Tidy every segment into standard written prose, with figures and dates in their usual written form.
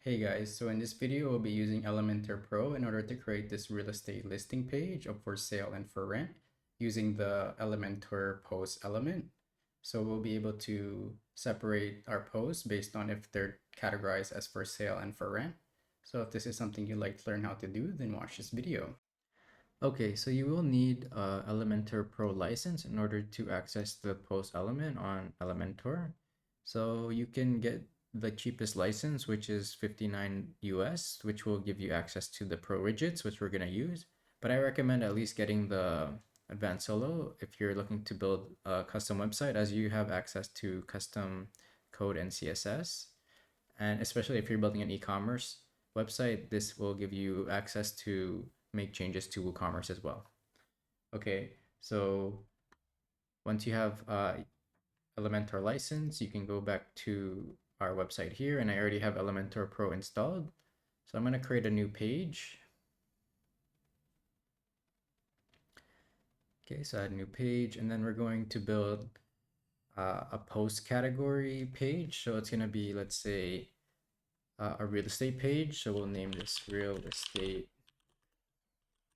Hey guys, so in this video, we'll be using Elementor Pro in order to create this real estate listing page of for sale and for rent using the Elementor post element. So we'll be able to separate our posts based on if they're categorized as for sale and for rent. So if this is something you'd like to learn how to do, then watch this video. Okay, so you will need Elementor Pro license in order to access the post element on Elementor. So you can get the cheapest license, which is 59 US, which will give you access to the Pro widgets, which we're going to use. But I recommend at least getting the Advanced Solo if you're looking to build a custom website, as you have access to custom code and CSS. And especially if you're building an e-commerce website, this will give you access to make changes to WooCommerce as well. Okay, so once you have Elementor license, you can go back to our website here, and I already have Elementor Pro installed. So I'm going to create a new page. Okay, so add a new page, and then we're going to build a post category page. So it's going to be, let's say, a real estate page. So we'll name this real estate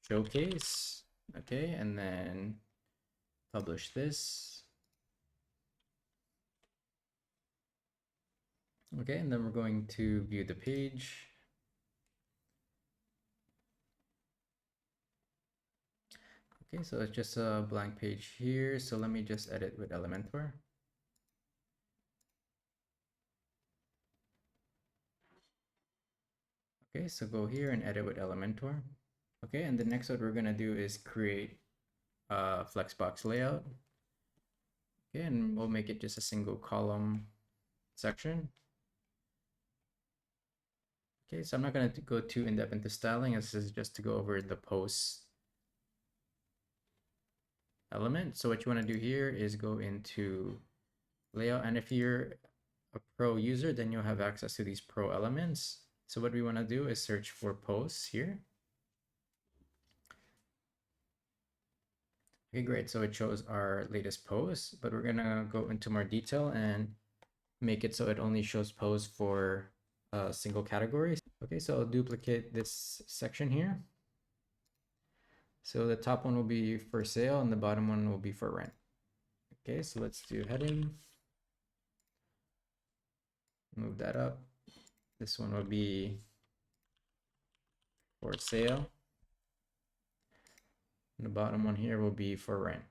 showcase. Okay, and then publish this. Okay, and then we're going to view the page. Okay, so it's just a blank page here. So let me just edit with Elementor. Okay, so go here and edit with Elementor. Okay, and the next what we're gonna do is create a flexbox layout. Okay, and we'll make it just a single column section. Okay, so I'm not gonna go too in-depth into styling, as this is just to go over the post element. So what you want to do here is go into layout, and if you're a pro user, then you'll have access to these pro elements. So what we want to do is search for posts here. Okay, great. So it shows our latest posts, but we're gonna go into more detail and make it so it only shows posts for a single category. Okay, so I'll duplicate this section here. So the top one will be for sale and the bottom one will be for rent. Okay, so let's do heading. Move that up. This one will be for sale. And the bottom one here will be for rent.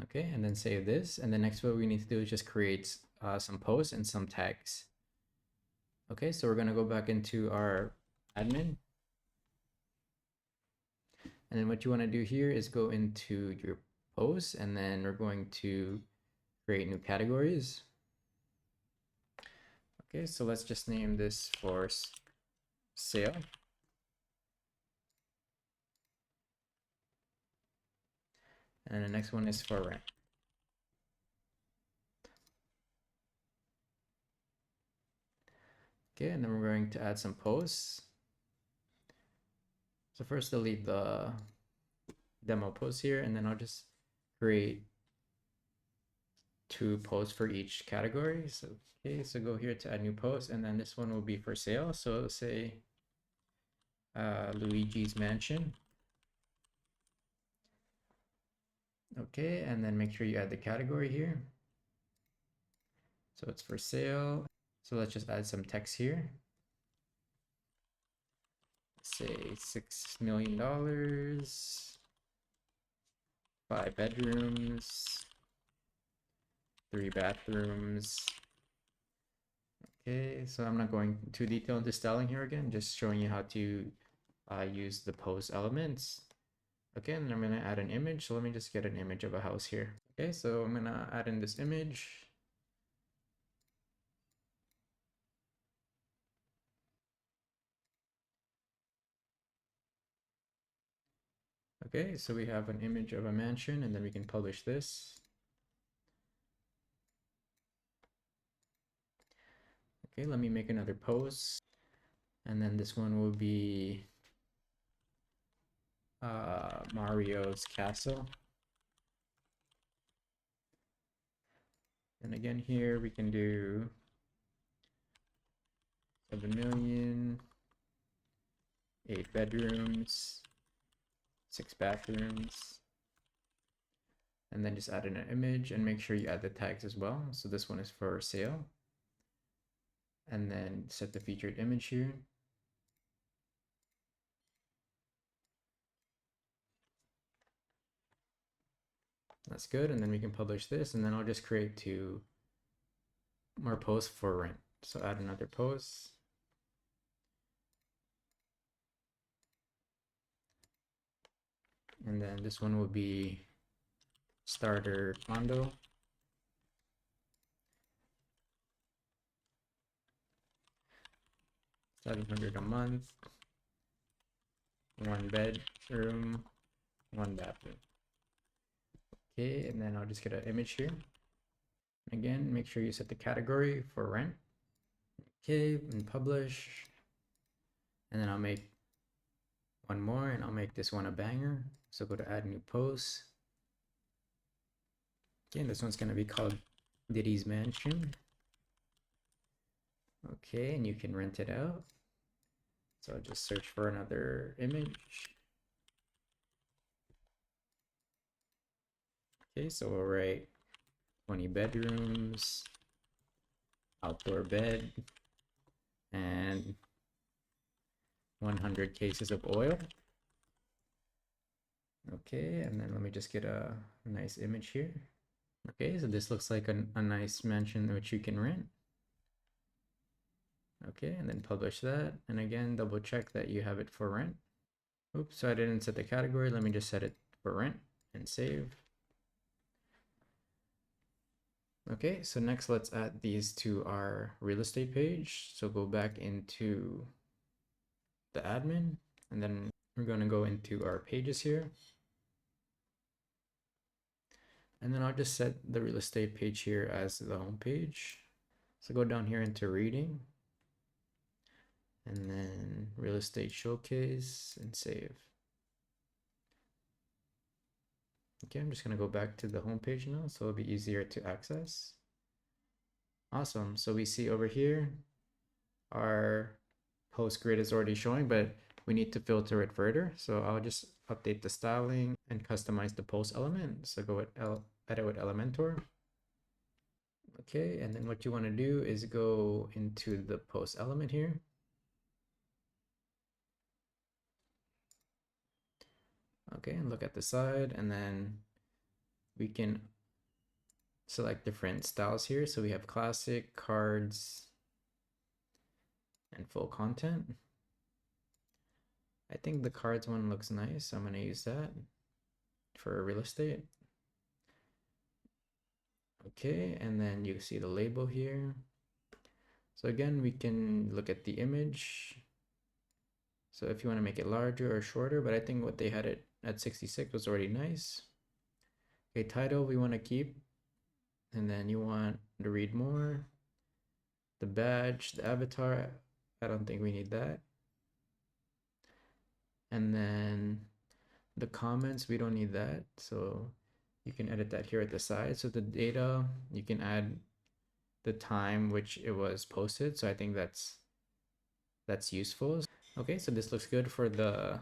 Okay, and then save this. And the next what we need to do is just create some posts and some tags. Okay, so we're gonna go back into our admin. And then what you wanna do here is go into your posts, and then we're going to create new categories. Okay, so let's just name this for sale. And the next one is for rent. Okay, and then we're going to add some posts. So first delete the demo posts here, and then I'll just create 2 posts for each category. So okay, so go here to add new post, and then this one will be for sale. So say Luigi's Mansion. Okay, and then make sure you add the category here. So it's for sale. So let's just add some text here. Say $6 million, 5 bedrooms, 3 bathrooms. Okay, so I'm not going too detailed into styling here again, just showing you how to use the post elements. Okay, and I'm gonna add an image. So let me just get an image of a house here. Okay, so I'm gonna add in this image. Okay, so we have an image of a mansion, and then we can publish this. Okay, let me make another post. And then this one will be Mario's Castle. And again here we can do 7 million, 8 bedrooms, 6 bathrooms, and then just add in an image and make sure you add the tags as well. So this one is for sale. And then set the featured image here. That's good. And then we can publish this, and then I'll just create 2 more posts for rent. So add another post. And then this one will be starter condo. $700 a month, 1 bedroom, 1 bathroom. Okay, and then I'll just get an image here. Again, make sure you set the category for rent. Okay, and publish. And then I'll make 1 more, and I'll make this one a banger. So go to add new post. Okay, and this one's gonna be called Diddy's Mansion. Okay, and you can rent it out. So I'll just search for another image. Okay, so we'll write 20 bedrooms, outdoor bed, and 100 cases of oil. Okay, and then let me just get a nice image here. Okay, so this looks like a nice mansion which you can rent. Okay, and then publish that. And again, double check that you have it for rent. Oops, so I didn't set the category. Let me just set it for rent and save. Okay, so next let's add these to our real estate page. So go back into the admin, and then we're going to go into our pages here. And then I'll just set the real estate page here as the home page. So go down here into reading, and then real estate showcase and save. Okay, I'm just gonna go back to the home page now, so it'll be easier to access. Awesome, so we see over here, our post grid is already showing, but we need to filter it further. So I'll just update the styling and customize the post element. So go with edit with Elementor. Okay, and then what you want to do is go into the post element here. Okay, and look at the side, and then we can select different styles here. So we have classic, cards, and full content. I think the cards one looks nice, so I'm going to use that for real estate. Okay, and then you see the label here. So again, we can look at the image. So if you want to make it larger or shorter, but I think what they had it at 66 was already nice. Okay, title we want to keep. And then you want to read more. The badge, the avatar, I don't think we need that. And then the comments, we don't need that. So you can edit that here at the side. So the data, you can add the time which it was posted. So I think that's useful. Okay, so this looks good for the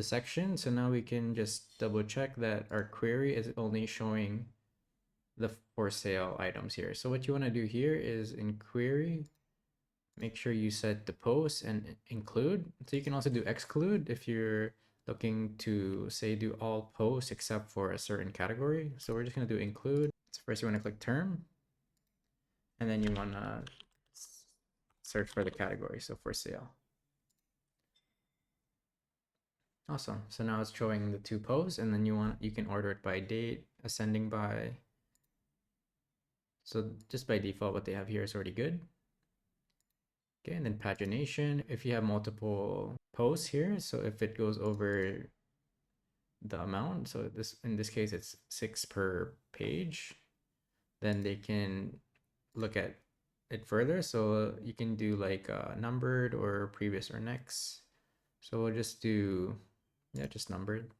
section. So now we can just double check that our query is only showing the for sale items here. So what you want to do here is in query, make sure you set the post and include. So you can also do exclude if you're looking to say do all posts except for a certain category. So we're just going to do include. So first you want to click term, and then you want to search for the category. So for sale. Awesome. So now it's showing the 2 posts, and then you can order it by date, ascending by. So just by default, what they have here is already good. Okay, and then pagination, if you have multiple posts here, so if it goes over the amount, so in this case it's 6 per page, then they can look at it further. So you can do like numbered or previous or next. So we'll just do, yeah, just numbered.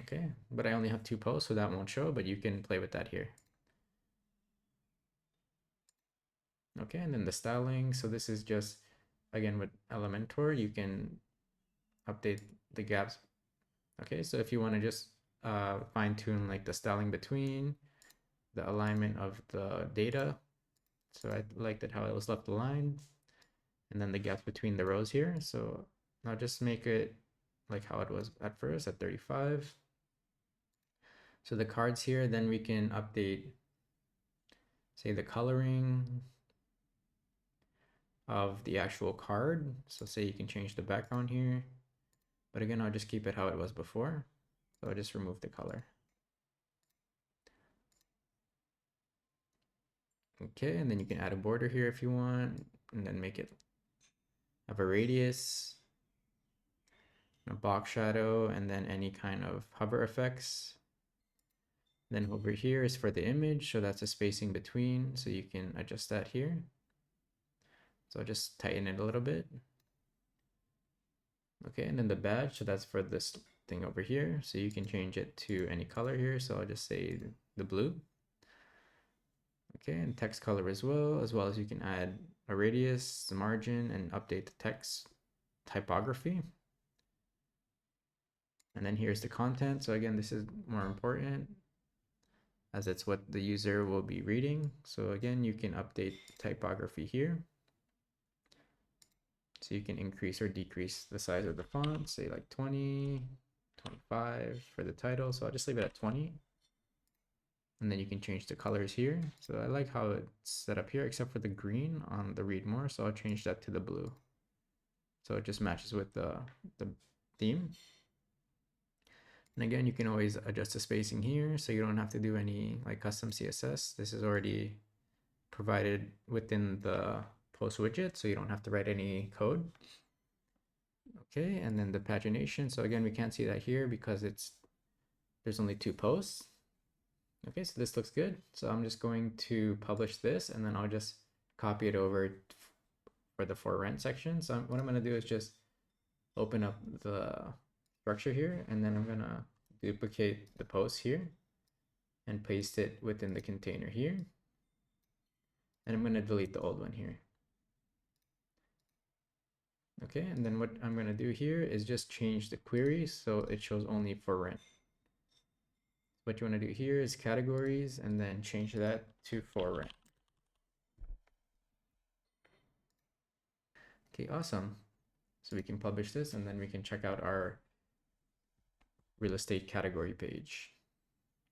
Okay, but I only have 2 posts, so that won't show, but you can play with that here. Okay, and then the styling. So this is just, again, with Elementor, you can update the gaps. Okay, so if you want to just fine tune like the styling between the alignment of the data. So I liked it how it was left aligned, and then the gaps between the rows here. So I'll just make it like how it was at first at 35. So the cards here, then we can update, say, the coloring of the actual card. So say you can change the background here, but again, I'll just keep it how it was before. So I'll just remove the color. Okay, and then you can add a border here if you want, and then make it have a radius, a box shadow, and then any kind of hover effects. Then over here is for the image, so that's a spacing between, so you can adjust that here. So I'll just tighten it a little bit. Okay, and then the badge, so that's for this thing over here, so you can change it to any color here, so I'll just say the blue. Okay, and text color as well as you can add a radius, the margin, and update the text typography. And then here's the content. So again, this is more important as it's what the user will be reading. So again, you can update typography here. So you can increase or decrease the size of the font, say like 20, 25 for the title. So I'll just leave it at 20. And then you can change the colors here. So I like how it's set up here, except for the green on the read more. So I'll change that to the blue. So it just matches with the theme. And again, you can always adjust the spacing here, so you don't have to do any like custom CSS. This is already provided within the post widget, so you don't have to write any code. Okay, and then the pagination. So again, we can't see that here because there's only 2 posts. Okay, so this looks good. So I'm just going to publish this, and then I'll just copy it over for the for rent section. So what I'm going to do is just open up the structure here, and then I'm going to duplicate the post here and paste it within the container here. And I'm going to delete the old one here. Okay, and then what I'm going to do here is just change the query so it shows only for rent. What you want to do here is categories, and then change that to for rent. Okay, awesome. So we can publish this, and then we can check out our real estate category page.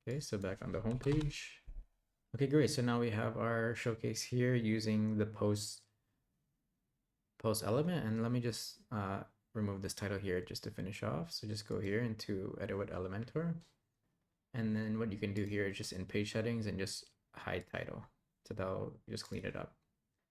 Okay, so back on the home page. Okay, great. So now we have our showcase here using the post element, and let me just remove this title here just to finish off. So just go here into edit with Elementor, and then what you can do here is just in page settings and just hide title. So that'll just clean it up.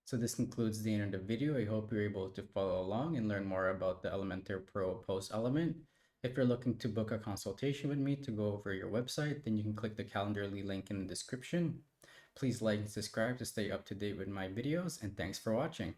So this concludes the end of the video. I hope you're able to follow along and learn more about the Elementor Pro post element. If you're looking to book a consultation with me to go over your website, then you can click the Calendly link in the description. Please like and subscribe to stay up to date with my videos, and thanks for watching.